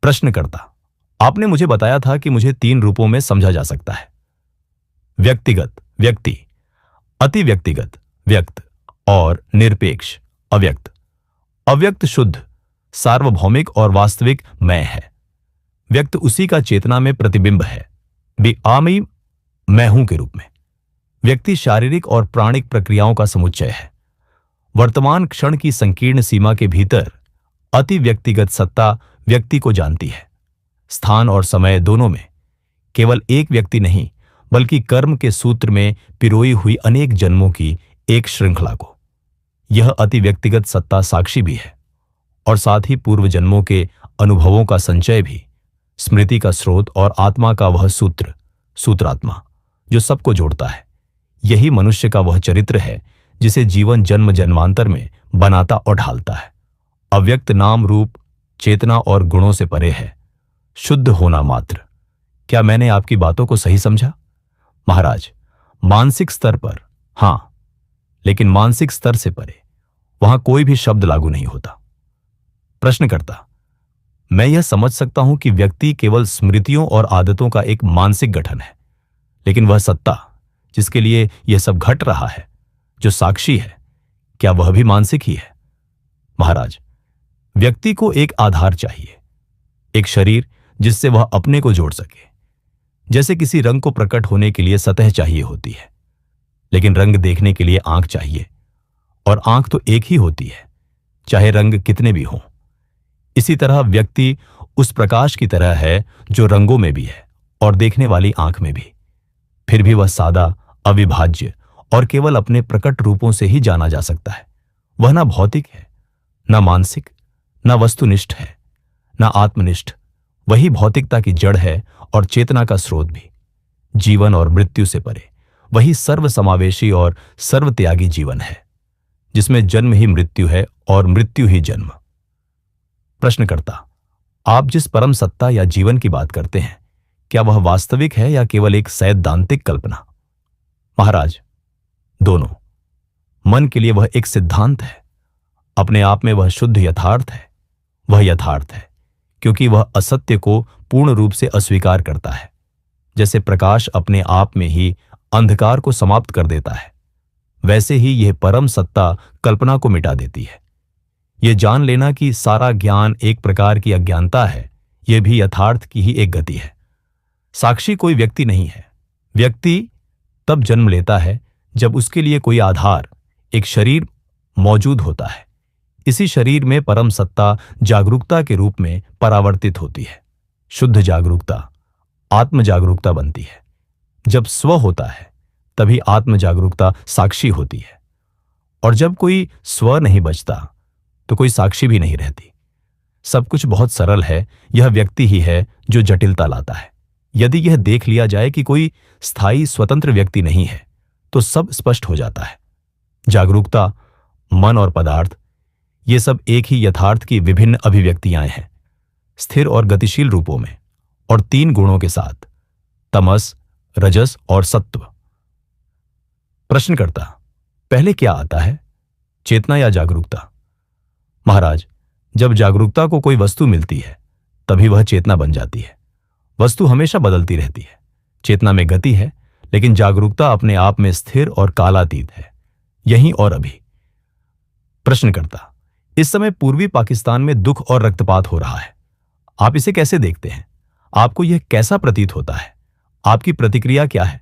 प्रश्नकर्ता, आपने मुझे बताया था कि मुझे 3 रूपों में समझा जा सकता है। व्यक्तिगत व्यक्ति, अति व्यक्तिगत व्यक्त और निरपेक्ष अव्यक्त। अव्यक्त शुद्ध, सार्वभौमिक और वास्तविक मैं है। व्यक्त उसी का चेतना में प्रतिबिंब है, बेआमी मैं हूं के रूप में। व्यक्ति शारीरिक और प्राणिक प्रक्रियाओं का समुच्चय है। वर्तमान क्षण की संकीर्ण सीमा के भीतर अति व्यक्तिगत सत्ता व्यक्ति को जानती है, स्थान और समय दोनों में, केवल एक व्यक्ति नहीं बल्कि कर्म के सूत्र में पिरोई हुई अनेक जन्मों की एक श्रृंखला को। यह अति व्यक्तिगत सत्ता साक्षी भी है और साथ ही पूर्व जन्मों के अनुभवों का संचय भी, स्मृति का स्रोत और आत्मा का वह सूत्र, सूत्रात्मा जो सबको जोड़ता है। यही मनुष्य का वह चरित्र है जिसे जीवन जन्म जन्मांतर में बनाता और ढालता है। अव्यक्त नाम रूप, चेतना और गुणों से परे है, शुद्ध होना मात्र। क्या मैंने आपकी बातों को सही समझा? महाराज, मानसिक स्तर पर हां, लेकिन मानसिक स्तर से परे वहां कोई भी शब्द लागू नहीं होता। प्रश्नकर्ता, मैं यह समझ सकता हूं कि व्यक्ति केवल स्मृतियों और आदतों का एक मानसिक गठन है, लेकिन वह सत्ता जिसके लिए यह सब घट रहा है, जो साक्षी है, क्या वह भी मानसिक ही है? महाराज, व्यक्ति को एक आधार चाहिए, एक शरीर जिससे वह अपने को जोड़ सके। जैसे किसी रंग को प्रकट होने के लिए सतह चाहिए होती है, लेकिन रंग देखने के लिए आंख चाहिए, और आंख तो एक ही होती है, चाहे रंग कितने भी हों। इसी तरह व्यक्ति उस प्रकाश की तरह है जो रंगों में भी है और देखने वाली आंख में भी। फिर भी वह सादा, अविभाज्य और केवल अपने प्रकट रूपों से ही जाना जा सकता है। वह ना भौतिक है, ना मानसिक, ना वस्तुनिष्ठ है, ना आत्मनिष्ठ। वही भौतिकता की जड़ है और चेतना का स्रोत भी। जीवन और मृत्यु से परे वही सर्व समावेशी और सर्वत्यागी जीवन है, जिसमें जन्म ही मृत्यु है और मृत्यु ही जन्म। प्रश्नकर्ता, आप जिस परम सत्ता या जीवन की बात करते हैं, क्या वह वास्तविक है या केवल एक सैद्धांतिक कल्पना? महाराज, दोनों। मन के लिए वह एक सिद्धांत है, अपने आप में वह शुद्ध यथार्थ है। वह यथार्थ है क्योंकि वह असत्य को पूर्ण रूप से अस्वीकार करता है। जैसे प्रकाश अपने आप में ही अंधकार को समाप्त कर देता है, वैसे ही यह परम सत्ता कल्पना को मिटा देती है। यह जान लेना कि सारा ज्ञान एक प्रकार की अज्ञानता है, यह भी यथार्थ की ही एक गति है। साक्षी कोई व्यक्ति नहीं है। व्यक्ति तब जन्म लेता है जब उसके लिए कोई आधार, एक शरीर मौजूद होता है। इसी शरीर में परम सत्ता जागरूकता के रूप में परावर्तित होती है। शुद्ध जागरूकता आत्म जागरूकता बनती है। जब स्व होता है तभी आत्म जागरूकता साक्षी होती है, और जब कोई स्व नहीं बचता तो कोई साक्षी भी नहीं रहती। सब कुछ बहुत सरल है, यह व्यक्ति ही है जो जटिलता लाता है। यदि यह देख लिया जाए कि कोई स्थायी स्वतंत्र व्यक्ति नहीं है तो सब स्पष्ट हो जाता है। जागरूकता, मन और पदार्थ, ये सब एक ही यथार्थ की विभिन्न अभिव्यक्तियां हैं, स्थिर और गतिशील रूपों में, और 3 गुणों के साथ, तमस, रजस और सत्व। प्रश्नकर्ता, पहले क्या आता है, चेतना या जागरूकता? महाराज, जब जागरूकता को कोई वस्तु मिलती है तभी वह चेतना बन जाती है। वस्तु हमेशा बदलती रहती है। चेतना में गति है, लेकिन जागरूकता अपने आप में स्थिर और कालातीत है, यहीं और अभी। प्रश्नकर्ता, इस समय पूर्वी पाकिस्तान में दुख और रक्तपात हो रहा है, आप इसे कैसे देखते हैं? आपको यह कैसा प्रतीत होता है? आपकी प्रतिक्रिया क्या है?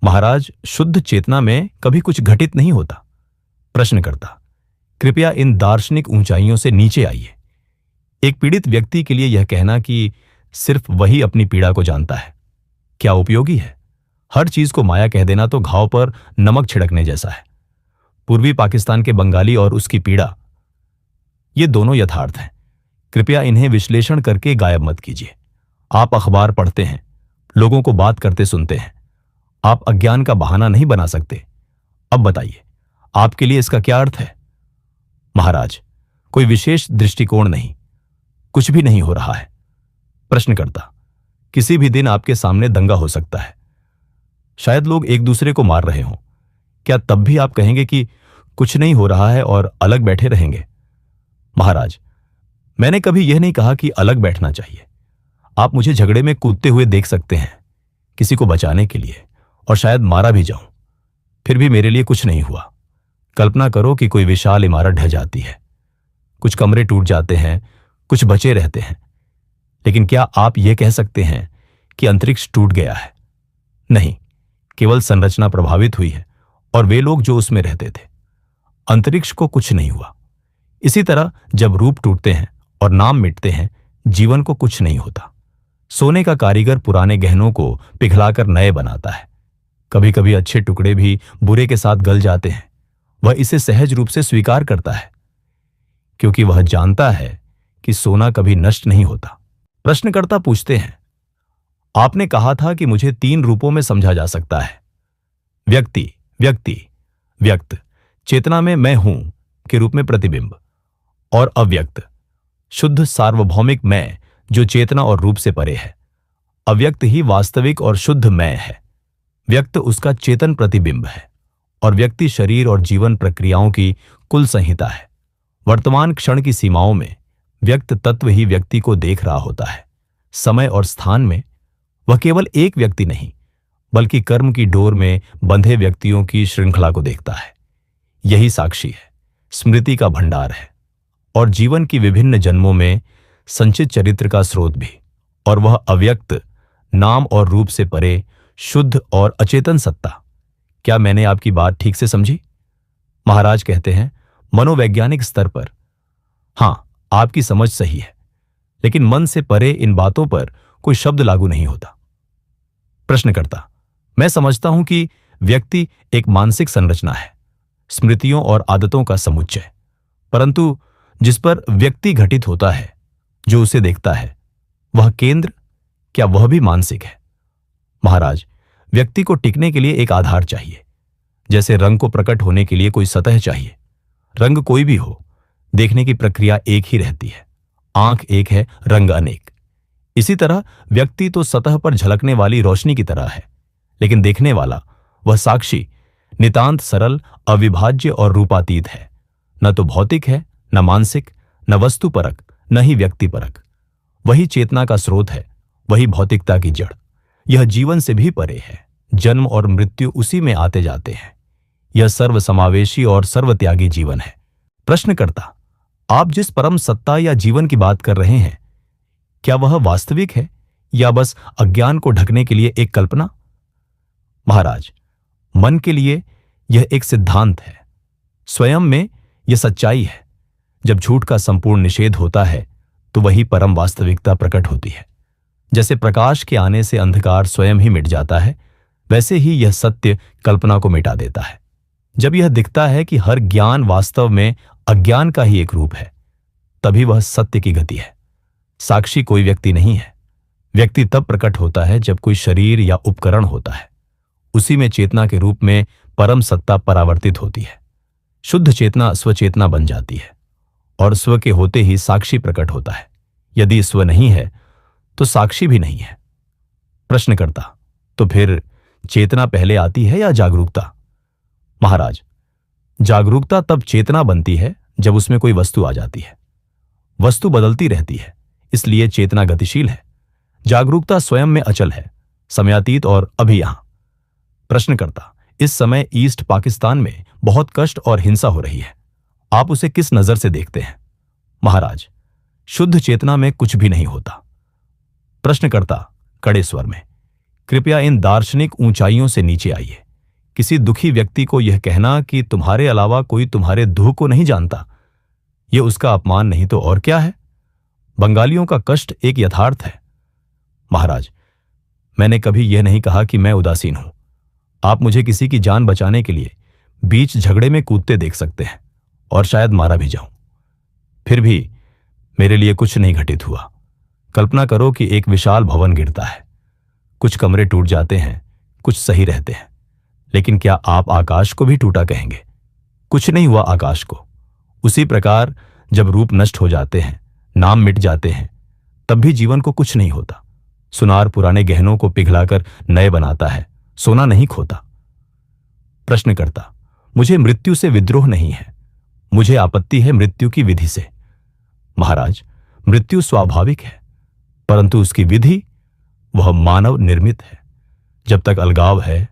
महाराज, शुद्ध चेतना में कभी कुछ घटित नहीं होता। प्रश्नकर्ता, कृपया इन दार्शनिक ऊंचाइयों से नीचे आइए। एक पीड़ित व्यक्ति के लिए यह कहना कि सिर्फ वही अपनी पीड़ा को जानता है, क्या उपयोगी है? हर चीज को माया कह देना तो घाव पर नमक छिड़कने जैसा है। पूर्वी पाकिस्तान के बंगाली और उसकी पीड़ा, ये दोनों यथार्थ हैं। कृपया इन्हें विश्लेषण करके गायब मत कीजिए। आप अखबार पढ़ते हैं, लोगों को बात करते सुनते हैं, आप अज्ञान का बहाना नहीं बना सकते। अब बताइए, आपके लिए इसका क्या अर्थ है? महाराज, कोई विशेष दृष्टिकोण नहीं, कुछ भी नहीं हो रहा है। प्रश्नकर्ता, किसी भी दिन आपके सामने दंगा हो सकता है, शायद लोग एक दूसरे को मार रहे हों, क्या तब भी आप कहेंगे कि कुछ नहीं हो रहा है और अलग बैठे रहेंगे? महाराज, मैंने कभी यह नहीं कहा कि अलग बैठना चाहिए। आप मुझे झगड़े में कूदते हुए देख सकते हैं, किसी को बचाने के लिए, और शायद मारा भी जाऊं, फिर भी मेरे लिए कुछ नहीं हुआ। कल्पना करो कि कोई विशाल इमारत ढह जाती है, कुछ कमरे टूट जाते हैं, कुछ बचे रहते हैं, लेकिन क्या आप यह कह सकते हैं कि अंतरिक्ष टूट गया है? नहीं, केवल संरचना प्रभावित हुई है और वे लोग जो उसमें रहते थे। अंतरिक्ष को कुछ नहीं हुआ। इसी तरह जब रूप टूटते हैं और नाम मिटते हैं, जीवन को कुछ नहीं होता। सोने का कारीगर पुराने गहनों को पिघलाकर नए बनाता है। कभी कभी अच्छे टुकड़े भी बुरे के साथ गल जाते हैं। वह इसे सहज रूप से स्वीकार करता है, क्योंकि वह जानता है कि सोना कभी नष्ट नहीं होता। प्रश्नकर्ता पूछते हैं, आपने कहा था कि मुझे 3 रूपों में समझा जा सकता है, व्यक्ति, व्यक्ति, व्यक्त, चेतना में मैं हूं के रूप में प्रतिबिंब, और अव्यक्त, शुद्ध सार्वभौमिक मैं जो चेतना और रूप से परे है। अव्यक्त ही वास्तविक और शुद्ध मैं है। व्यक्त उसका चेतन प्रतिबिंब है, और व्यक्ति शरीर और जीवन प्रक्रियाओं की कुल संहिता है। वर्तमान क्षण की सीमाओं में व्यक्त तत्व ही व्यक्ति को देख रहा होता है। समय और स्थान में वह केवल एक व्यक्ति नहीं, बल्कि कर्म की डोर में बंधे व्यक्तियों की श्रृंखला को देखता है। यही साक्षी है, स्मृति का भंडार है, और जीवन की विभिन्न जन्मों में संचित चरित्र का स्रोत भी। और वह अव्यक्त, नाम और रूप से परे, शुद्ध और अचेतन सत्ता। क्या मैंने आपकी बात ठीक से समझी? महाराज कहते हैं, मनोवैज्ञानिक स्तर पर हां, आपकी समझ सही है, लेकिन मन से परे इन बातों पर कोई शब्द लागू नहीं होता। प्रश्नकर्ता, मैं समझता हूं कि व्यक्ति एक मानसिक संरचना है, स्मृतियों और आदतों का समुच्चय, परंतु जिस पर व्यक्ति घटित होता है, जो उसे देखता है, वह केंद्र, क्या वह भी मानसिक है? महाराज, व्यक्ति को टिकने के लिए एक आधार चाहिए, जैसे रंग को प्रकट होने के लिए कोई सतह चाहिए। रंग कोई भी हो, देखने की प्रक्रिया एक ही रहती है। आंख एक है, रंग अनेक। इसी तरह व्यक्ति तो सतह पर झलकने वाली रोशनी की तरह है, लेकिन देखने वाला, वह साक्षी, नितांत सरल, अविभाज्य और रूपातीत है। न तो भौतिक है, न मानसिक, न वस्तुपरक, न ही व्यक्तिपरक। वही चेतना का स्रोत है, वही भौतिकता की जड़। यह जीवन से भी परे है। जन्म और मृत्यु उसी में आते जाते हैं। यह सर्वसमावेशी और सर्वत्यागी जीवन है। प्रश्नकर्ता, आप जिस परम सत्ता या जीवन की बात कर रहे हैं, क्या वह वास्तविक है या बस अज्ञान को ढकने के लिए एक कल्पना? महाराज, मन के लिए यह एक सिद्धांत है। स्वयं में यह सच्चाई है। जब झूठ का संपूर्ण निषेध होता है, तो वही परम वास्तविकता प्रकट होती है। जैसे प्रकाश के आने से अंधकार स्वयं ही मिट जाता है, वैसे ही यह सत्य कल्पना को मिटा देता है। जब यह दिखता है कि हर ज्ञान वास्तव में अज्ञान का ही एक रूप है, तभी वह सत्य की गति है। साक्षी कोई व्यक्ति नहीं है। व्यक्ति तब प्रकट होता है जब कोई शरीर या उपकरण होता है। उसी में चेतना के रूप में परम सत्ता परावर्तित होती है। शुद्ध चेतना स्वचेतना बन जाती है, और स्व के होते ही साक्षी प्रकट होता है। यदि स्व नहीं है, तो साक्षी भी नहीं है। प्रश्नकर्ता, तो फिर चेतना पहले आती है या जागरूकता? महाराज, जागरूकता तब चेतना बनती है जब उसमें कोई वस्तु आ जाती है। वस्तु बदलती रहती है, इसलिए चेतना गतिशील है। जागरूकता स्वयं में अचल है, समयातीत और अभी यहां। प्रश्नकर्ता, इस समय ईस्ट पाकिस्तान में बहुत कष्ट और हिंसा हो रही है। आप उसे किस नजर से देखते हैं? महाराज, शुद्ध चेतना में कुछ भी नहीं होता। प्रश्नकर्ता कड़े स्वर में, कृपया इन दार्शनिक ऊंचाइयों से नीचे आइए। किसी दुखी व्यक्ति को यह कहना कि तुम्हारे अलावा कोई तुम्हारे दुख को नहीं जानता, यह उसका अपमान नहीं तो और क्या है? बंगालियों का कष्ट एक यथार्थ है। महाराज, मैंने कभी यह नहीं कहा कि मैं उदासीन हूं। आप मुझे किसी की जान बचाने के लिए बीच झगड़े में कूदते देख सकते हैं, और शायद मारा भी जाऊं, फिर भी मेरे लिए कुछ नहीं घटित हुआ। कल्पना करो कि एक विशाल भवन गिरता है, कुछ कमरे टूट जाते हैं, कुछ सही रहते हैं, लेकिन क्या आप आकाश को भी टूटा कहेंगे? कुछ नहीं हुआ आकाश को। उसी प्रकार जब रूप नष्ट हो जाते हैं, नाम मिट जाते हैं, तब भी जीवन को कुछ नहीं होता। सुनार पुराने गहनों को पिघलाकर नए बनाता है, सोना नहीं खोता। प्रश्नकर्ता, मुझे मृत्यु से विद्रोह नहीं है, मुझे आपत्ति है मृत्यु की विधि से। महाराज, मृत्यु स्वाभाविक है, परंतु उसकी विधि वह मानव निर्मित है। जब तक अलगाव है,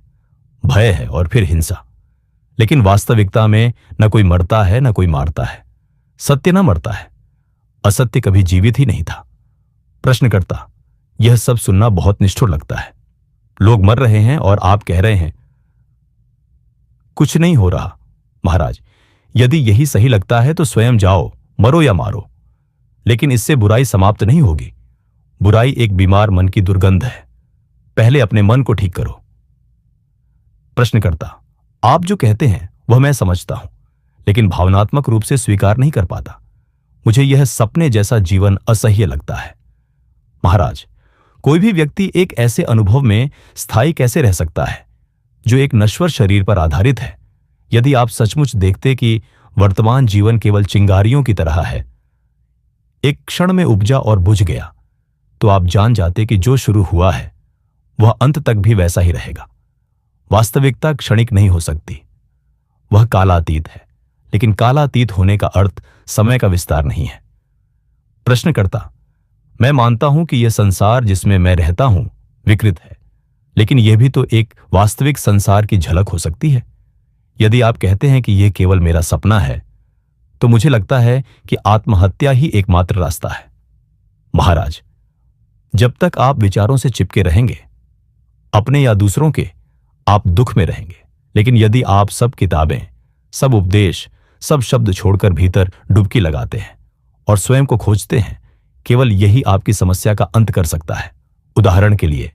भय है और फिर हिंसा। लेकिन वास्तविकता में न कोई मरता है न कोई मारता है। सत्य न मरता है, असत्य कभी जीवित ही नहीं था। प्रश्नकर्ता, यह सब सुनना बहुत निष्ठुर लगता है। लोग मर रहे हैं और आप कह रहे हैं कुछ नहीं हो रहा। महाराज, यदि यही सही लगता है तो स्वयं जाओ, मरो या मारो, लेकिन इससे बुराई समाप्त नहीं होगी। बुराई एक बीमार मन की दुर्गंध है। पहले अपने मन को ठीक करो। प्रश्नकर्ता, आप जो कहते हैं वह मैं समझता हूं, लेकिन भावनात्मक रूप से स्वीकार नहीं कर पाता। मुझे यह सपने जैसा जीवन असह्य लगता है। महाराज, कोई भी व्यक्ति एक ऐसे अनुभव में स्थायी कैसे रह सकता है जो एक नश्वर शरीर पर आधारित है? यदि आप सचमुच देखते कि वर्तमान जीवन केवल चिंगारियों की तरह है, एक क्षण में उपजा और बुझ गया, तो आप जान जाते कि जो शुरू हुआ है वह अंत तक भी वैसा ही रहेगा। वास्तविकता क्षणिक नहीं हो सकती, वह कालातीत है। लेकिन कालातीत होने का अर्थ समय का विस्तार नहीं है। प्रश्नकर्ता, मैं मानता हूं कि यह संसार जिसमें मैं रहता हूं विकृत है, लेकिन यह भी तो एक वास्तविक संसार की झलक हो सकती है। यदि आप कहते हैं कि यह केवल मेरा सपना है, तो मुझे लगता है कि आत्महत्या ही एकमात्र रास्ता है। महाराज, जब तक आप विचारों से चिपके रहेंगे, अपने या दूसरों के, आप दुख में रहेंगे। लेकिन यदि आप सब किताबें, सब उपदेश, सब शब्द छोड़कर भीतर डुबकी लगाते हैं और स्वयं को खोजते हैं, केवल यही आपकी समस्या का अंत कर सकता है। उदाहरण के लिए,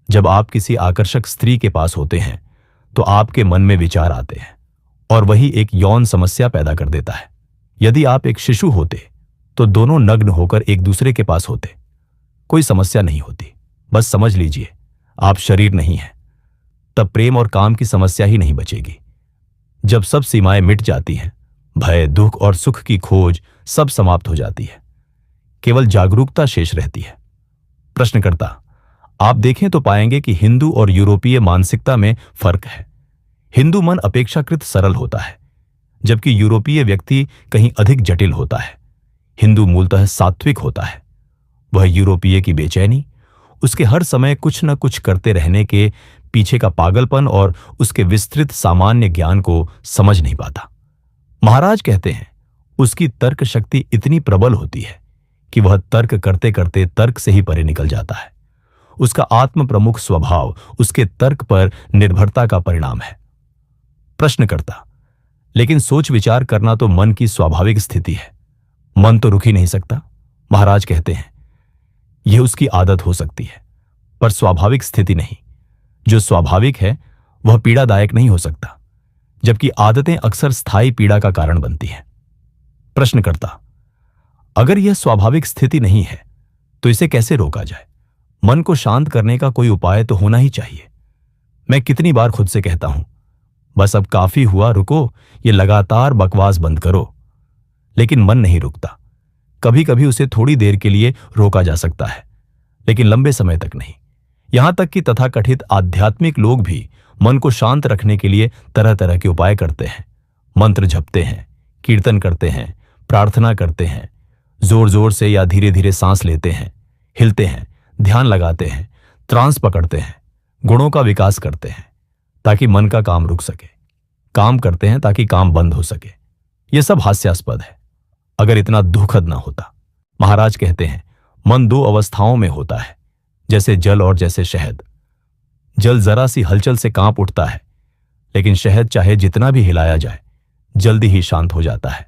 जब आप किसी आकर्षक स्त्री के पास होते हैं तो आपके मन में विचार आते हैं और वही एक यौन समस्या पैदा कर देता है। यदि आप एक शिशु होते तो दोनों नग्न होकर एक दूसरे के पास होते, कोई समस्या नहीं होती। बस समझ लीजिए, आप शरीर नहीं हैं। तब प्रेम और काम की समस्या ही नहीं बचेगी। जब सब सीमाएं मिट जाती हैं, भय, दुख और सुख की खोज सब समाप्त हो जाती है। केवल जागरूकता शेष रहती है। प्रश्नकर्ता, आप देखें तो पाएंगे कि हिंदू और यूरोपीय मानसिकता में फर्क है। हिंदू मन अपेक्षाकृत सरल होता है, जबकि यूरोपीय व्यक्ति कहीं अधिक जटिल होता है। हिंदू मूलतः सात्विक होता है। वह यूरोपीय की बेचैनी, उसके हर समय कुछ न कुछ करते रहने के पीछे का पागलपन और उसके विस्तृत सामान्य ज्ञान को समझ नहीं पाता। महाराज कहते हैं, उसकी तर्क शक्ति इतनी प्रबल होती है कि वह तर्क करते करते तर्क से ही परे निकल जाता है। उसका आत्म प्रमुख स्वभाव उसके तर्क पर निर्भरता का परिणाम है। प्रश्नकर्ता, लेकिन सोच विचार करना तो मन की स्वाभाविक स्थिति है। मन तो रुक ही नहीं सकता। महाराज कहते हैं, यह उसकी आदत हो सकती है, पर स्वाभाविक स्थिति नहीं। जो स्वाभाविक है वह पीड़ादायक नहीं हो सकता, जबकि आदतें अक्सर स्थायी पीड़ा का कारण बनती हैं। प्रश्नकर्ता, अगर यह स्वाभाविक स्थिति नहीं है तो इसे कैसे रोका जाए? मन को शांत करने का कोई उपाय तो होना ही चाहिए। मैं कितनी बार खुद से कहता हूं, बस अब काफी हुआ, रुको, ये लगातार बकवास बंद करो। लेकिन मन नहीं रुकता। कभी कभी उसे थोड़ी देर के लिए रोका जा सकता है, लेकिन लंबे समय तक नहीं। यहां तक कि तथाकथित आध्यात्मिक लोग भी मन को शांत रखने के लिए तरह तरह के उपाय करते हैं। मंत्र जपते हैं, कीर्तन करते हैं, प्रार्थना करते हैं, जोर जोर से या धीरे धीरे सांस लेते हैं, हिलते हैं, ध्यान लगाते हैं, ट्रांस पकड़ते हैं, गुणों का विकास करते हैं ताकि मन का काम रुक सके, काम करते हैं ताकि काम बंद हो सके। यह सब हास्यास्पद है। अगर इतना दुखद ना होता। महाराज कहते हैं, मन दो अवस्थाओं में होता है, जैसे जल और जैसे शहद। जल जरा सी हलचल से कांप उठता है, लेकिन शहद चाहे जितना भी हिलाया जाए जल्दी ही शांत हो जाता है।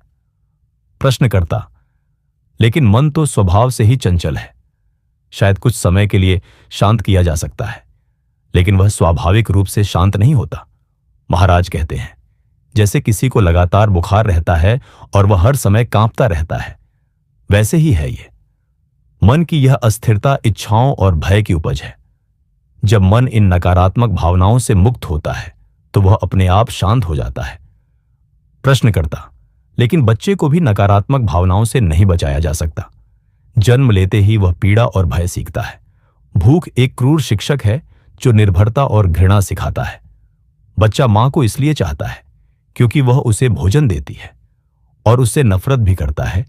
प्रश्नकर्ता, लेकिन मन तो स्वभाव से ही चंचल है। शायद कुछ समय के लिए शांत किया जा सकता है, लेकिन वह स्वाभाविक रूप से शांत नहीं होता। महाराज कहते हैं, जैसे किसी को लगातार बुखार रहता है और वह हर समय कांपता रहता है, वैसे ही है ये। मन की यह अस्थिरता इच्छाओं और भय की उपज है। जब मन इन नकारात्मक भावनाओं से मुक्त होता है तो वह अपने आप शांत हो जाता है। प्रश्नकर्ता, लेकिन बच्चे को भी नकारात्मक भावनाओं से नहीं बचाया जा सकता। जन्म लेते ही वह पीड़ा और भय सीखता है। भूख एक क्रूर शिक्षक है जो निर्भरता और घृणा सिखाता है। बच्चा मां को इसलिए चाहता है क्योंकि वह उसे भोजन देती है, और उससे नफरत भी करता है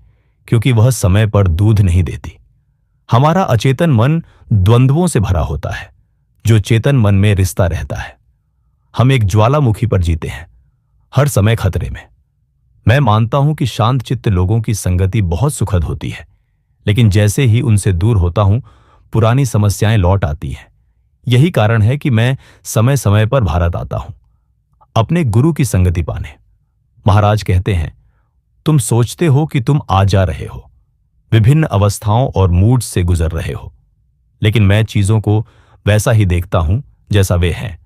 क्योंकि वह समय पर दूध नहीं देती। हमारा अचेतन मन द्वंद्वों से भरा होता है, जो चेतन मन में रिश्ता रहता है। हम एक ज्वालामुखी पर जीते हैं, हर समय खतरे में। मैं मानता हूं कि शांत चित्त लोगों की संगति बहुत सुखद होती है, लेकिन जैसे ही उनसे दूर होता हूं, पुरानी समस्याएं लौट आती हैं। यही कारण है कि मैं समय समय पर भारत आता हूं, अपने गुरु की संगति पाने। महाराज कहते हैं, तुम सोचते हो कि तुम आ जा रहे हो, विभिन्न अवस्थाओं और मूड से गुजर रहे हो, लेकिन मैं चीजों को वैसा ही देखता हूं जैसा वे हैं।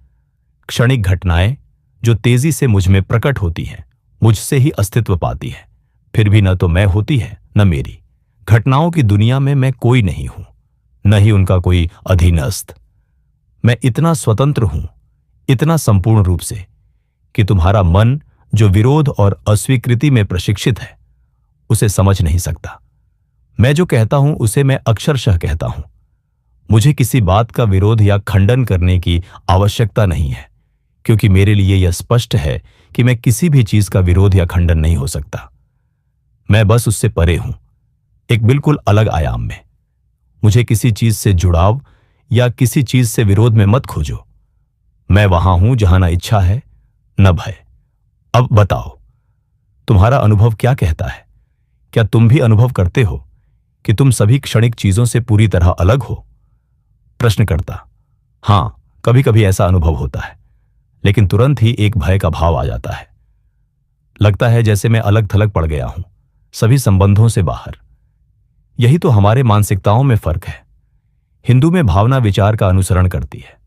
क्षणिक घटनाएं जो तेजी से मुझ में प्रकट होती हैं, मुझसे ही अस्तित्व पाती है, फिर भी न तो मैं होती है न मेरी। घटनाओं की दुनिया में मैं कोई नहीं हूं, न ही उनका कोई अधीनस्थ। मैं इतना स्वतंत्र हूं, इतना संपूर्ण रूप से, कि तुम्हारा मन जो विरोध और अस्वीकृति में प्रशिक्षित है, उसे समझ नहीं सकता। मैं जो कहता हूं उसे मैं अक्षरशः कहता हूं। मुझे किसी बात का विरोध या खंडन करने की आवश्यकता नहीं है, क्योंकि मेरे लिए यह स्पष्ट है कि मैं किसी भी चीज का विरोध या खंडन नहीं हो सकता। मैं बस उससे परे हूं, एक बिल्कुल अलग आयाम में। मुझे किसी चीज से जुड़ाव या किसी चीज से विरोध में मत खोजो। मैं वहां हूं जहां न इच्छा है न भय। अब बताओ, तुम्हारा अनुभव क्या कहता है? क्या तुम भी अनुभव करते हो कि तुम सभी क्षणिक चीजों से पूरी तरह अलग हो? प्रश्नकर्ता: हां, कभी कभी ऐसा अनुभव होता है, लेकिन तुरंत ही एक भय का भाव आ जाता है। लगता है जैसे मैं अलग थलग पड़ गया हूं, सभी संबंधों से बाहर। यही तो हमारे मानसिकताओं में फर्क है। हिंदू में भावना विचार का अनुसरण करती है।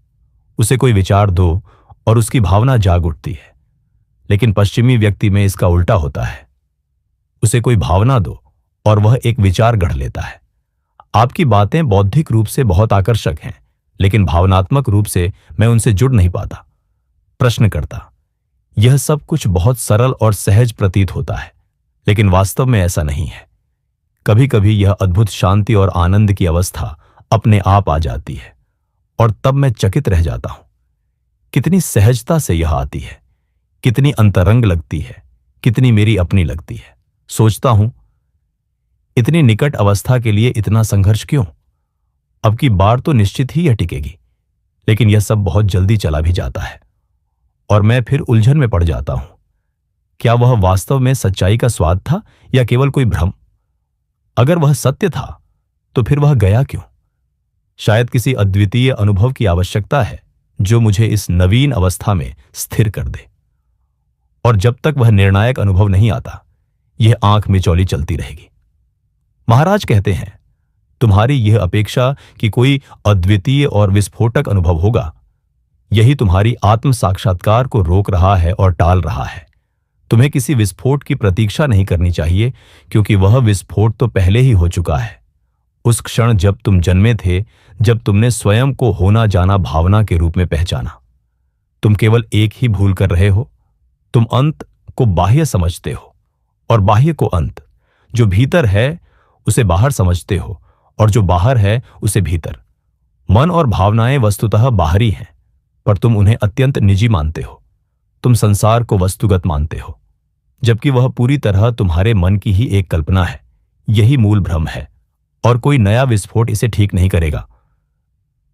उसे कोई विचार दो और उसकी भावना जाग उठती है, लेकिन पश्चिमी व्यक्ति में इसका उल्टा होता है। उसे कोई भावना दो और वह एक विचार गढ़ लेता है। आपकी बातें बौद्धिक रूप से बहुत आकर्षक हैं, लेकिन भावनात्मक रूप से मैं उनसे जुड़ नहीं पाता। प्रश्नकर्ता: यह सब कुछ बहुत सरल और सहज प्रतीत होता है, लेकिन वास्तव में ऐसा नहीं है। कभी कभी यह अद्भुत शांति और आनंद की अवस्था अपने आप आ जाती है, और तब मैं चकित रह जाता हूं। कितनी सहजता से यह आती है, कितनी अंतरंग लगती है, कितनी मेरी अपनी लगती है। सोचता हूं, इतनी निकट अवस्था के लिए इतना संघर्ष क्यों? अब की बार तो निश्चित ही यह टिकेगी, लेकिन यह सब बहुत जल्दी चला भी जाता है, और मैं फिर उलझन में पड़ जाता हूं। क्या वह वास्तव में सच्चाई का स्वाद था या केवल कोई भ्रम? अगर वह सत्य था, तो फिर वह गया क्यों? शायद किसी अद्वितीय अनुभव की आवश्यकता है, जो मुझे इस नवीन अवस्था में स्थिर कर दे। और जब तक वह निर्णायक अनुभव नहीं आता, यह आंख मिचौली चलती रहेगी। महाराज कहते हैं, तुम्हारी यह अपेक्षा कि कोई अद्वितीय और विस्फोटक अनुभव होगा, यही तुम्हारी आत्म साक्षात्कार को रोक रहा है और टाल रहा है। तुम्हें किसी विस्फोट की प्रतीक्षा नहीं करनी चाहिए, क्योंकि वह विस्फोट तो पहले ही हो चुका है। उस क्षण जब तुम जन्मे थे, जब तुमने स्वयं को होना जाना भावना के रूप में पहचाना। तुम केवल एक ही भूल कर रहे हो। तुम अंत को बाह्य समझते हो और बाह्य को अंत। जो भीतर है उसे बाहर समझते हो, और जो बाहर है उसे भीतर। मन और भावनाएं वस्तुतः बाहरी हैं, पर तुम उन्हें अत्यंत निजी मानते हो। तुम संसार को वस्तुगत मानते हो, जबकि वह पूरी तरह तुम्हारे मन की ही एक कल्पना है। यही मूल भ्रम है, और कोई नया विस्फोट इसे ठीक नहीं करेगा।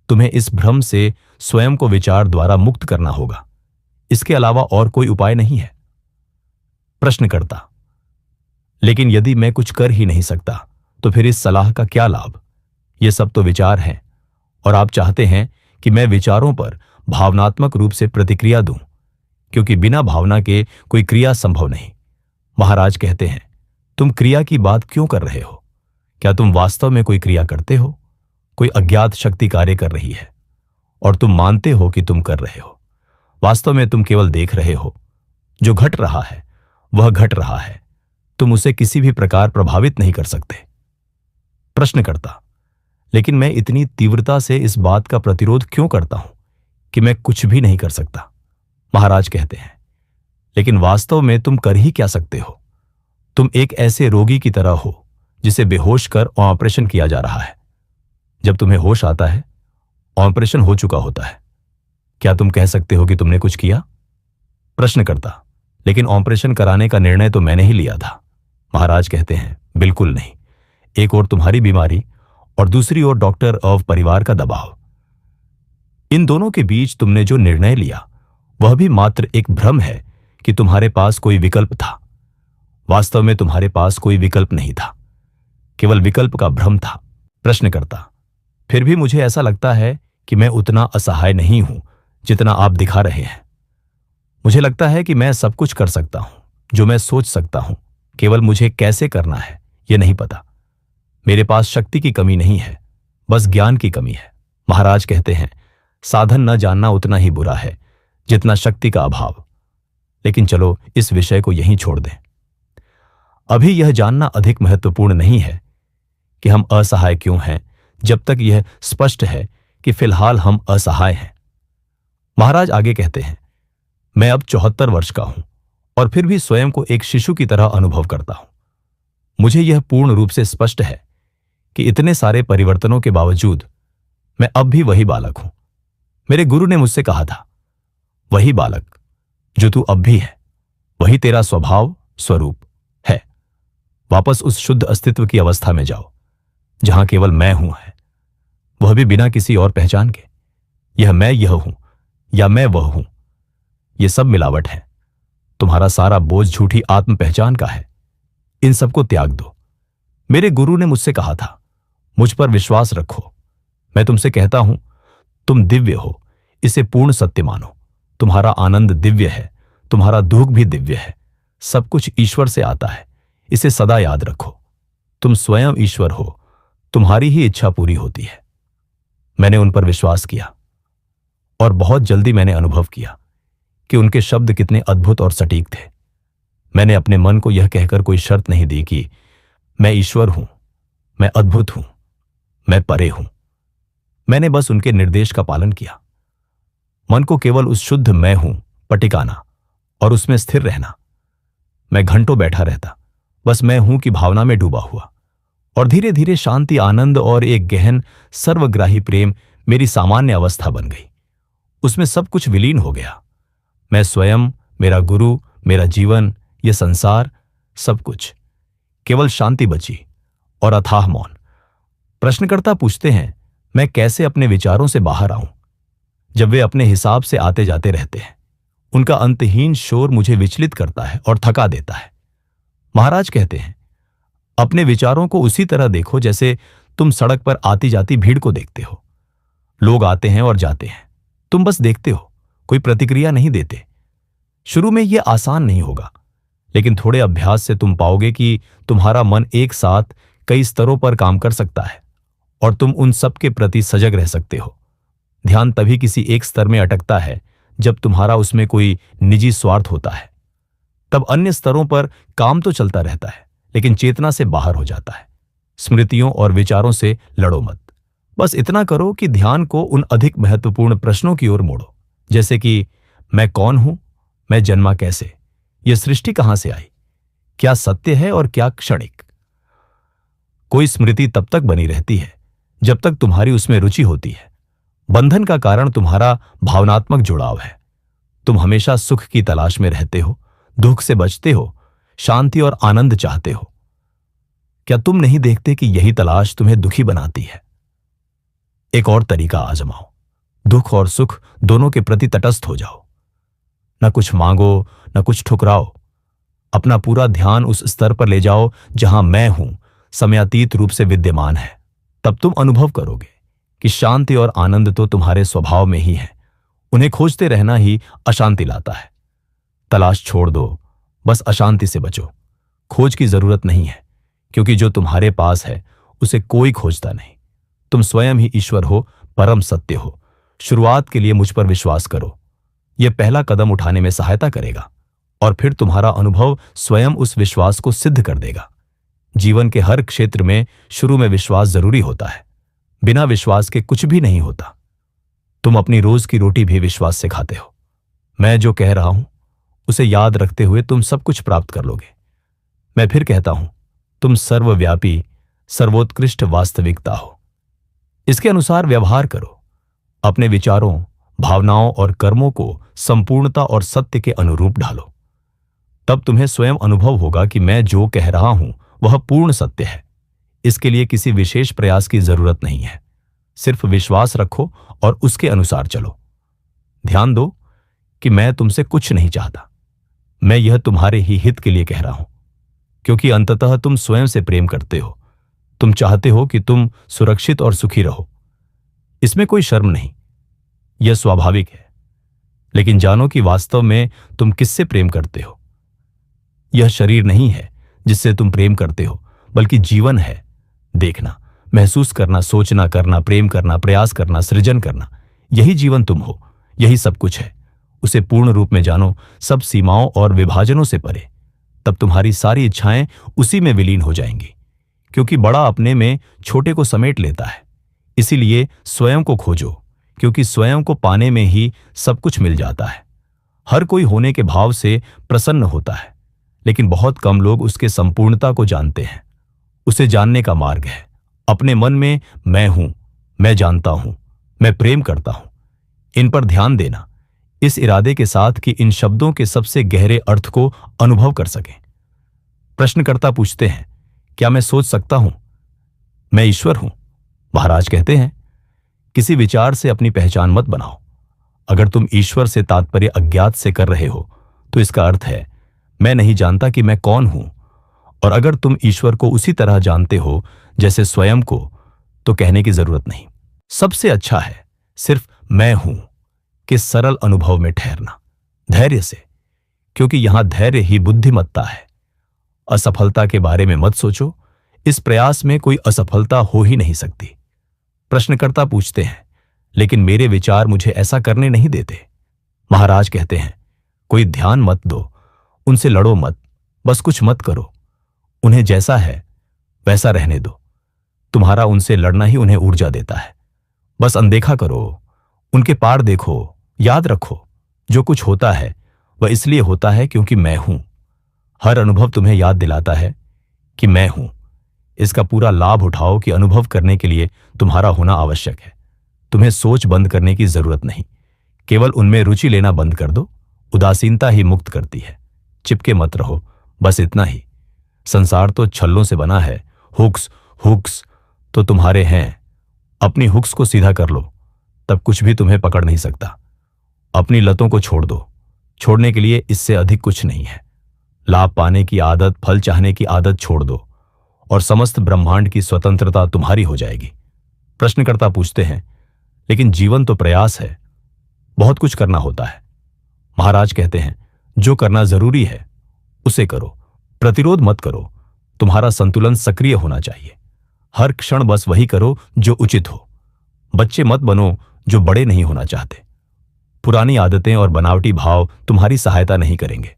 तुम्हें इस भ्रम से स्वयं को विचार द्वारा मुक्त करना होगा। इसके अलावा और कोई उपाय नहीं है। प्रश्नकर्ता: लेकिन यदि मैं कुछ कर ही नहीं सकता, तो फिर इस सलाह का क्या लाभ? ये सब तो विचार हैं, और आप चाहते हैं कि मैं विचारों पर भावनात्मक रूप से प्रतिक्रिया दूं, क्योंकि बिना भावना के कोई क्रिया संभव नहीं। महाराज कहते हैं, तुम क्रिया की बात क्यों कर रहे हो? क्या तुम वास्तव में कोई क्रिया करते हो? कोई अज्ञात शक्ति कार्य कर रही है, और तुम मानते हो कि तुम कर रहे हो। वास्तव में तुम केवल देख रहे हो। जो घट रहा है वह घट रहा है, तुम उसे किसी भी प्रकार प्रभावित नहीं कर सकते। प्रश्नकर्ता: लेकिन मैं इतनी तीव्रता से इस बात का प्रतिरोध क्यों करता हूं कि मैं कुछ भी नहीं कर सकता? महाराज कहते हैं, लेकिन वास्तव में तुम कर ही क्या सकते हो? तुम एक ऐसे रोगी की तरह हो जिसे बेहोश कर ऑपरेशन किया जा रहा है। जब तुम्हें होश आता है, ऑपरेशन हो चुका होता है। क्या तुम कह सकते हो कि तुमने कुछ किया? प्रश्नकर्ता: लेकिन ऑपरेशन कराने का निर्णय तो मैंने ही लिया था। महाराज कहते हैं, बिल्कुल नहीं। एक ओर तुम्हारी बीमारी और दूसरी ओर डॉक्टर और परिवार का दबाव। इन दोनों के बीच तुमने जो निर्णय लिया वह भी मात्र एक भ्रम है कि तुम्हारे पास कोई विकल्प था। वास्तव में तुम्हारे पास कोई विकल्प नहीं था, केवल विकल्प का भ्रम था। प्रश्नकर्ता: फिर भी मुझे ऐसा लगता है कि मैं उतना असहाय नहीं हूं जितना आप दिखा रहे हैं। मुझे लगता है कि मैं सब कुछ कर सकता हूं जो मैं सोच सकता हूं, केवल मुझे कैसे करना है यह नहीं पता। मेरे पास शक्ति की कमी नहीं है, बस ज्ञान की कमी है। महाराज कहते हैं, साधन न जानना उतना ही बुरा है जितना शक्ति का अभाव। लेकिन चलो इस विषय को यहीं छोड़ दें। अभी यह जानना अधिक महत्वपूर्ण नहीं है कि हम असहाय क्यों हैं, जब तक यह स्पष्ट है कि फिलहाल हम असहाय हैं। महाराज आगे कहते हैं, मैं अब 74 वर्ष का हूं और फिर भी स्वयं को एक शिशु की तरह अनुभव करता हूं। मुझे यह पूर्ण रूप से स्पष्ट है कि इतने सारे परिवर्तनों के बावजूद मैं अब भी वही बालक हूं। मेरे गुरु ने मुझसे कहा था, वही बालक जो तू अब भी है, वही तेरा स्वभाव स्वरूप है। वापस उस शुद्ध अस्तित्व की अवस्था में जाओ जहां केवल मैं हूं है, वह भी बिना किसी और पहचान के। यह मैं यह हूं या मैं वह हूं, यह सब मिलावट है। तुम्हारा सारा बोझ झूठी आत्म पहचान का है। इन सबको त्याग दो। मेरे गुरु ने मुझसे कहा था, मुझ पर विश्वास रखो। मैं तुमसे कहता हूं, तुम दिव्य हो, इसे पूर्ण सत्य मानो। तुम्हारा आनंद दिव्य है, तुम्हारा दुख भी दिव्य है। सब कुछ ईश्वर से आता है, इसे सदा याद रखो। तुम स्वयं ईश्वर हो, तुम्हारी ही इच्छा पूरी होती है। मैंने उन पर विश्वास किया और बहुत जल्दी मैंने अनुभव किया कि उनके शब्द कितने अद्भुत और सटीक थे। मैंने अपने मन को यह कहकर कोई शर्त नहीं दी कि मैं ईश्वर हूं, मैं अद्भुत हूं, मैं परे हूं। मैंने बस उनके निर्देश का पालन किया। मन को केवल उस शुद्ध मैं हूं पर टिकाना और उसमें स्थिर रहना। मैं घंटों बैठा रहता, बस मैं हूं की भावना में डूबा हुआ, और धीरे धीरे शांति, आनंद और एक गहन सर्वग्राही प्रेम मेरी सामान्य अवस्था बन गई। उसमें सब कुछ विलीन हो गया। मैं स्वयं, मेरा गुरु, मेरा जीवन, यह संसार, सब कुछ। केवल शांति बची और अथाह मौन। प्रश्नकर्ता पूछते हैं, मैं कैसे अपने विचारों से बाहर आऊं जब वे अपने हिसाब से आते जाते रहते हैं। उनका अंतहीन शोर मुझे विचलित करता है और थका देता है। महाराज कहते हैं, अपने विचारों को उसी तरह देखो जैसे तुम सड़क पर आती जाती भीड़ को देखते हो। लोग आते हैं और जाते हैं, तुम बस देखते हो, कोई प्रतिक्रिया नहीं देते। शुरू में यह आसान नहीं होगा, लेकिन थोड़े अभ्यास से तुम पाओगे कि तुम्हारा मन एक साथ कई स्तरों पर काम कर सकता है और तुम उन सब के प्रति सजग रह सकते हो। ध्यान तभी किसी एक स्तर में अटकता है जब तुम्हारा उसमें कोई निजी स्वार्थ होता है। तब अन्य स्तरों पर काम तो चलता रहता है, लेकिन चेतना से बाहर हो जाता है। स्मृतियों और विचारों से लड़ो मत। बस इतना करो कि ध्यान को उन अधिक महत्वपूर्ण प्रश्नों की ओर मोड़ो, जैसे कि मैं कौन हूं, मैं जन्मा कैसे, यह सृष्टि कहां से आई, क्या सत्य है और क्या क्षणिक। कोई स्मृति तब तक बनी रहती है जब तक तुम्हारी उसमें रुचि होती है। बंधन का कारण तुम्हारा भावनात्मक जुड़ाव है। तुम हमेशा सुख की तलाश में रहते हो, दुख से बचते हो, शांति और आनंद चाहते हो। क्या तुम नहीं देखते कि यही तलाश तुम्हें दुखी बनाती है? एक और तरीका आजमाओ। दुख और सुख दोनों के प्रति तटस्थ हो जाओ। न कुछ मांगो, न कुछ ठुकराओ। अपना पूरा ध्यान उस स्तर पर ले जाओ जहां मैं हूं समयातीत रूप से विद्यमान है। तब तुम अनुभव करोगे कि शांति और आनंद तो तुम्हारे स्वभाव में ही है। उन्हें खोजते रहना ही अशांति लाता है। तलाश छोड़ दो, बस अशांति से बचो। खोज की जरूरत नहीं है, क्योंकि जो तुम्हारे पास है उसे कोई खोजता नहीं। तुम स्वयं ही ईश्वर हो, परम सत्य हो। शुरुआत के लिए मुझ पर विश्वास करो। यह पहला कदम उठाने में सहायता करेगा और फिर तुम्हारा अनुभव स्वयं उस विश्वास को सिद्ध कर देगा। जीवन के हर क्षेत्र में शुरू में विश्वास जरूरी होता है। बिना विश्वास के कुछ भी नहीं होता। तुम अपनी रोज की रोटी भी विश्वास से खाते हो। मैं जो कह रहा हूं उसे याद रखते हुए तुम सब कुछ प्राप्त कर लोगे। मैं फिर कहता हूं, तुम सर्वव्यापी, सर्वोत्कृष्ट वास्तविकता हो। इसके अनुसार व्यवहार करो। अपने विचारों, भावनाओं और कर्मों को संपूर्णता और सत्य के अनुरूप ढालो। तब तुम्हें स्वयं अनुभव होगा कि मैं जो कह रहा हूं वह पूर्ण सत्य है। इसके लिए किसी विशेष प्रयास की जरूरत नहीं है। सिर्फ विश्वास रखो और उसके अनुसार चलो। ध्यान दो कि मैं तुमसे कुछ नहीं चाहता। मैं यह तुम्हारे ही हित के लिए कह रहा हूं, क्योंकि अंततः तुम स्वयं से प्रेम करते हो। तुम चाहते हो कि तुम सुरक्षित और सुखी रहो। इसमें कोई शर्म नहीं, यह स्वाभाविक है। लेकिन जानो कि वास्तव में तुम किससे प्रेम करते हो। यह शरीर नहीं है जिससे तुम प्रेम करते हो, बल्कि जीवन है। देखना, महसूस करना, सोचना, करना, प्रेम करना, प्रयास करना, सृजन करना, यही जीवन तुम हो, यही सब कुछ है। उसे पूर्ण रूप में जानो, सब सीमाओं और विभाजनों से परे। तब तुम्हारी सारी इच्छाएं उसी में विलीन हो जाएंगी, क्योंकि बड़ा अपने में छोटे को समेट लेता है। इसीलिए स्वयं को खोजो, क्योंकि स्वयं को पाने में ही सब कुछ मिल जाता है। हर कोई होने के भाव से प्रसन्न होता है, लेकिन बहुत कम लोग उसके संपूर्णता को जानते हैं। उसे जानने का मार्ग है अपने मन में मैं हूं, मैं जानता हूं, मैं प्रेम करता हूं। इन पर ध्यान देना, इस इरादे के साथ कि इन शब्दों के सबसे गहरे अर्थ को अनुभव कर सकें। प्रश्नकर्ता पूछते हैं, क्या मैं सोच सकता हूं मैं ईश्वर हूं? महाराज कहते हैं, किसी विचार से अपनी पहचान मत बनाओ। अगर तुम ईश्वर से तात्पर्य अज्ञात से कर रहे हो तो इसका अर्थ है मैं नहीं जानता कि मैं कौन हूं। और अगर तुम ईश्वर को उसी तरह जानते हो जैसे स्वयं को, तो कहने की जरूरत नहीं। सबसे अच्छा है सिर्फ मैं हूं के सरल अनुभव में ठहरना, धैर्य से, क्योंकि यहां धैर्य ही बुद्धिमत्ता है। असफलता के बारे में मत सोचो, इस प्रयास में कोई असफलता हो ही नहीं सकती। प्रश्नकर्ता पूछते हैं, लेकिन मेरे विचार मुझे ऐसा करने नहीं देते। महाराज कहते हैं, कोई ध्यान मत दो, उनसे लड़ो मत, बस कुछ मत करो। उन्हें जैसा है वैसा रहने दो। तुम्हारा उनसे लड़ना ही उन्हें ऊर्जा देता है। बस अनदेखा करो, उनके पार देखो। याद रखो, जो कुछ होता है वह इसलिए होता है क्योंकि मैं हूं। हर अनुभव तुम्हें याद दिलाता है कि मैं हूं। इसका पूरा लाभ उठाओ कि अनुभव करने के लिए तुम्हारा होना आवश्यक है। तुम्हें सोच बंद करने की जरूरत नहीं, केवल उनमें रुचि लेना बंद कर दो। उदासीनता ही मुक्त करती है। चिपके मत रहो, बस इतना ही। संसार तो छल्लों से बना है। हुक्स हुक्स तो तुम्हारे हैं। अपनी हुक्स को सीधा कर लो, तब कुछ भी तुम्हें पकड़ नहीं सकता। अपनी लतों को छोड़ दो। छोड़ने के लिए इससे अधिक कुछ नहीं है। लाभ पाने की आदत, फल चाहने की आदत छोड़ दो और समस्त ब्रह्मांड की स्वतंत्रता तुम्हारी हो जाएगी। प्रश्नकर्ता पूछते हैं, लेकिन जीवन तो प्रयास है, बहुत कुछ करना होता है। महाराज कहते हैं, जो करना जरूरी है उसे करो, प्रतिरोध मत करो। तुम्हारा संतुलन सक्रिय होना चाहिए। हर क्षण बस वही करो जो उचित हो। बच्चे मत बनो जो बड़े नहीं होना चाहते। पुरानी आदतें और बनावटी भाव तुम्हारी सहायता नहीं करेंगे।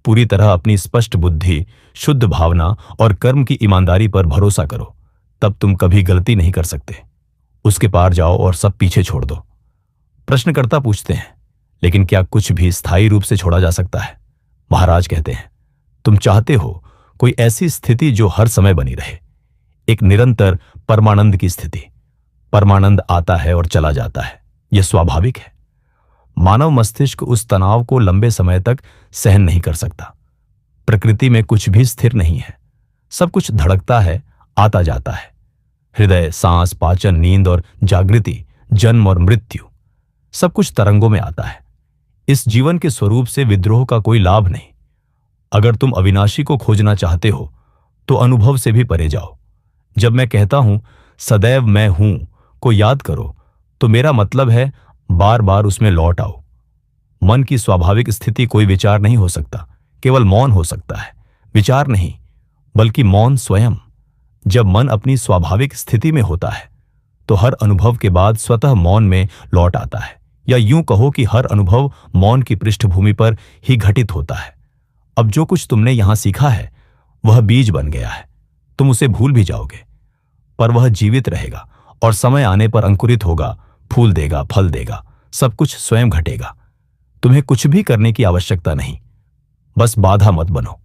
पूरी तरह अपनी स्पष्ट बुद्धि, शुद्ध भावना और कर्म की ईमानदारी पर भरोसा करो, तब तुम कभी गलती नहीं कर सकते। उसके पार जाओ और सब पीछे छोड़ दो। प्रश्नकर्ता पूछते हैं, लेकिन क्या कुछ भी स्थायी रूप से छोड़ा जा सकता है? महाराज कहते हैं, तुम चाहते हो कोई ऐसी स्थिति जो हर समय बनी रहे, एक निरंतर परमानंद की स्थिति। परमानंद आता है और चला जाता है, यह स्वाभाविक है। मानव मस्तिष्क उस तनाव को लंबे समय तक सहन नहीं कर सकता। प्रकृति में कुछ भी स्थिर नहीं है, सब कुछ धड़कता है, आता जाता है। हृदय, सांस, पाचन, नींद और जागृति, जन्म और मृत्यु, सब कुछ तरंगों में आता है। इस जीवन के स्वरूप से विद्रोह का कोई लाभ नहीं। अगर तुम अविनाशी को खोजना चाहते हो तो अनुभव से भी परे जाओ। जब मैं कहता हूं सदैव मैं हूं को याद करो, तो मेरा मतलब है बार बार उसमें लौट आओ। मन की स्वाभाविक स्थिति कोई विचार नहीं हो सकता, केवल मौन हो सकता है। विचार नहीं, बल्कि मौन स्वयं। जब मन अपनी स्वाभाविक स्थिति में होता है तो हर अनुभव के बाद स्वतः मौन में लौट आता है, या यूं कहो कि हर अनुभव मौन की पृष्ठभूमि पर ही घटित होता है। अब जो कुछ तुमने यहां सीखा है वह बीज बन गया है। तुम उसे भूल भी जाओगे, पर वह जीवित रहेगा और समय आने पर अंकुरित होगा, फूल देगा, फल देगा, सब कुछ स्वयं घटेगा। तुम्हें कुछ भी करने की आवश्यकता नहीं, बस बाधा मत बनो।